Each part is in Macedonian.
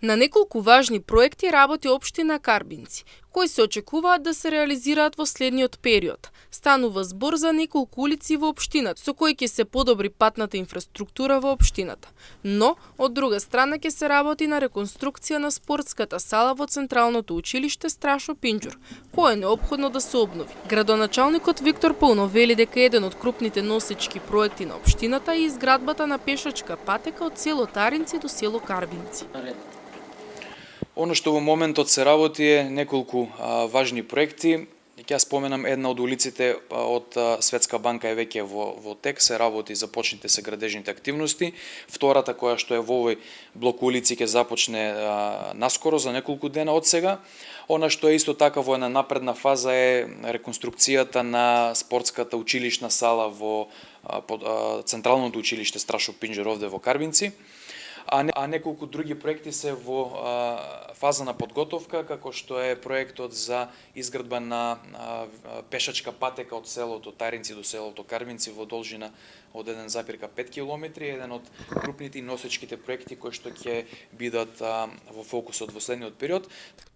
На неколку важни проекти работи општина Карбинци, кои се очекуваат да се реализираат во следниот период. Станува збор за неколку улици во општината, со кои ќе се подобри патната инфраструктура во општината. Но, од друга страна, ќе се работи на реконструкција на спортската сала во Централното училиште Страшо Пинџур, кој е неопходно да се обнови. Градоначалникот Виктор Паунов вели дека еден од крупните носечки проекти на општината е изградбата на пешачка патека од село Таринци до село Карбинци. Оно што во моментот се работи е неколку важни проекти. Ќе споменам една од улиците од Светска банка е веќе во тек, се работи, започнете се градежните активности. Втората која што е во овој блок улици ќе започне наскоро за неколку дена од сега. Она што е исто така во една напредна фаза е реконструкцијата на спортската училишна сала во Централното училиште Страшо Пинџур овде во Карбинци. А неколку други проекти се во фаза на подготовка, како што е проектот за изградба на пешачка патека од селото Таринци до селото Карбинци во должина од 1,5 километри, еден од крупните и носечките проекти кои што ќе бидат во фокусот во следниот период.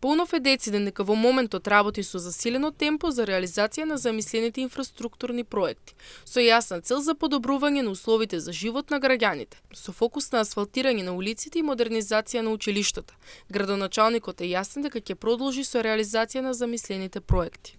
Паунов е дециден дека во моментот работи со засилено темпо за реализација на замислените инфраструктурни проекти, со јасна цел за подобрување на условите за живот на граѓаните, со фокус на асфалтирање на улиците и модернизација на училиштата. Градоначалникот е јасен дека ќе продолжи со реализација на замислените проекти.